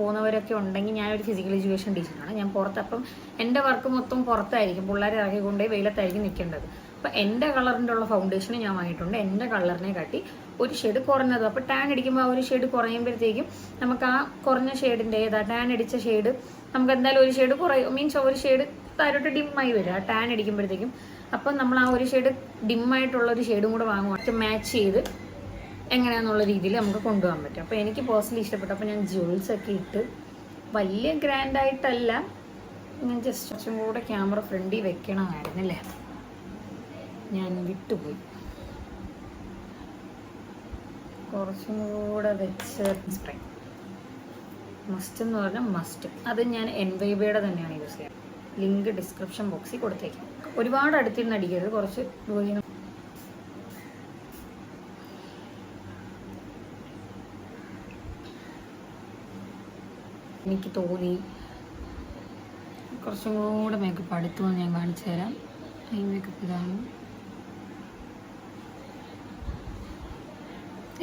പോകുന്നവരൊക്കെ ഉണ്ടെങ്കിൽ, ഞാനൊരു physical education ടീച്ചറാണ്. ഞാൻ പുറത്ത്, അപ്പം എൻ്റെ വർക്ക് മൊത്തം പുറത്തായിരിക്കും, പിള്ളേരെ ഇറക്കിക്കൊണ്ടേ വെയിലത്തായിരിക്കും നിൽക്കേണ്ടത്. അപ്പം എൻ്റെ കളറിൻ്റെ ഉള്ള ഫൗണ്ടേഷൻ ഞാൻ വാങ്ങിയിട്ടുണ്ട്. എൻ്റെ കളറിനെ കാട്ടി ഒരു ഷെയ്ഡ് കുറഞ്ഞത്. അപ്പോൾ ടാൻ അടിക്കുമ്പോൾ ആ ഒരു ഷെയ്ഡ് കുറയുമ്പോഴത്തേക്കും നമുക്ക് ആ കുറഞ്ഞ ഷെയ്ഡിൻ്റെ ടാൻ അടിച്ച ഷെയ്ഡ് നമുക്ക് എന്തായാലും ഒരു ഷെയ്ഡ് കുറയും, മീൻസ് ഒരു ഷെയ്ഡ് താരോട്ട് ഡിമ്മായി വരും ആ ടാൻ അടിക്കുമ്പോഴത്തേക്കും. അപ്പം നമ്മൾ ആ ഒരു ഷെയ്ഡ് ഡിമ്മായിട്ടുള്ള ഒരു ഷെയ്ഡും കൂടെ വാങ്ങുക, മാച്ച് ചെയ്ത് എങ്ങനെയാണെന്നുള്ള രീതിയിൽ നമുക്ക് കൊണ്ടുപോകാൻ പറ്റും. അപ്പോൾ എനിക്ക് പേഴ്സണലി ഇഷ്ടപ്പെട്ടു. അപ്പോൾ ഞാൻ ജ്വൽസ് ഒക്കെ ഇട്ട്, വലിയ ഗ്രാൻഡായിട്ടല്ല, ഞാൻ ജസ്റ്റ് കുറച്ചും കൂടെ ക്യാമറ ഫ്രണ്ടിൽ വെക്കണമായിരുന്നല്ലേ, ഞാൻ വിട്ടുപോയി. കുറച്ചും കൂടെ വെച്ച് സ്പ്രേ മസ്റ്റ് എന്ന് പറഞ്ഞാൽ മസ്റ്റ്. അത് ഞാൻ എൻവൈബയുടെ തന്നെയാണ് യൂസ് ചെയ്യുക. ലിങ്ക് ഡിസ്ക്രിപ്ഷൻ ബോക്സിൽ കൊടുത്തേക്കാം. ഒരുപാട് അടുത്തിരുന്ന് അടിക്കരുത്, കുറച്ച് ദൂരം. എനിക്ക് തോന്നി കുറച്ചും കൂടെ മേക്കപ്പ് അടുത്തു വന്ന് ഞാൻ കാണിച്ചു തരാം. ഈ മേക്കപ്പ് ഇതാണ്.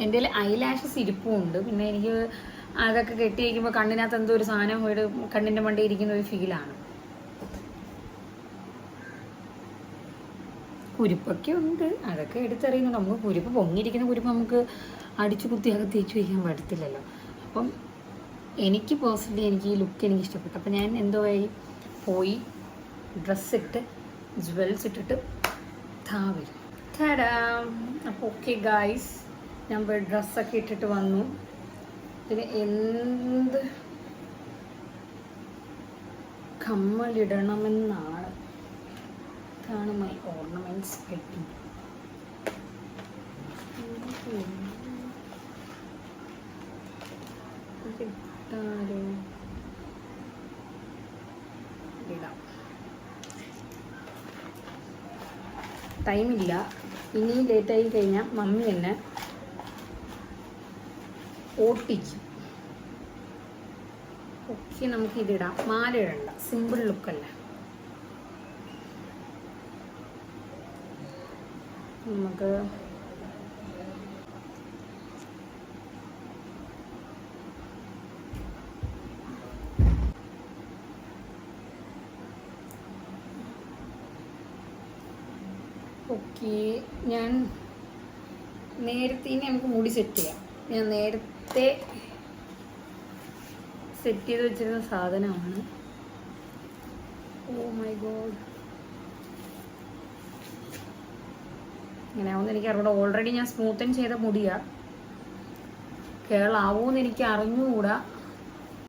എൻ്റെ ഐലാഷസ് ഇരിപ്പുമുണ്ട്. പിന്നെ എനിക്ക് അതൊക്കെ കെട്ടി വയ്ക്കുമ്പോൾ കണ്ണിനകത്ത് എന്തോ ഒരു സാധനം പോയിട്ട് കണ്ണിൻ്റെ മണ്ടയിൽ ഇരിക്കുന്ന ഒരു ഫീലാണ്. കുരുപ്പൊക്കെ ഉണ്ട്, അതൊക്കെ എടുത്തെറിയുന്നുണ്ട്. നമുക്ക് കുരുപ്പ് പൊങ്ങിയിരിക്കുന്ന കുരുപ്പ് നമുക്ക് അടിച്ചു കുത്തി അകത്ത് തേച്ച് വയ്ക്കാൻ പറ്റത്തില്ലല്ലോ. അപ്പം എനിക്ക് പേഴ്സണലി എനിക്ക് ഈ ലുക്ക് എനിക്ക് ഇഷ്ടപ്പെട്ടു. അപ്പം ഞാൻ എന്തോ പോയി ഡ്രസ്സ് ഇട്ട് ജ്വൽസ് ഇട്ടിട്ട് വരും. അപ്പോൾ ഓക്കെ ഗായ്സ്, ഞാൻ പോയി ഡ്രസ്സൊക്കെ ഇട്ടിട്ട് വന്നു. പിന്നെ എന്ത് കമ്മലിടണമെന്നാണ്, ഇതാണ് മൈ ഓർണമെന്റ്സ് പെട്ടി. ടൈമില്ല, ഇനിയും ലേറ്റായി കഴിഞ്ഞാൽ മമ്മി എന്നെ ഓട്ടിക്കും. ഓക്കെ, നമുക്ക് ഇതിടാം. മാല ഇടണ്ട, സിമ്പിൾ ലുക്കല്ലേ. നമുക്ക് ഓക്കെ, ഞാൻ നേരത്തെ ഇനി നമുക്ക് മുടി സെറ്റ് ചെയ്യാം. ഞാൻ നേരത്തെ സെറ്റ് ചെയ്ത് വെച്ചിരുന്ന സാധനമാണ്. ഓ മൈ ഗോഡ്, ഇങ്ങനെയാവുമെന്ന് എനിക്ക് അറിഞ്ഞൂടാ. ഓൾറെഡി ഞാൻ സ്മൂത്തൻ ചെയ്ത മുടിയാണ്, കേരളാവൂന്ന് എനിക്ക് അറിഞ്ഞുകൂടാ.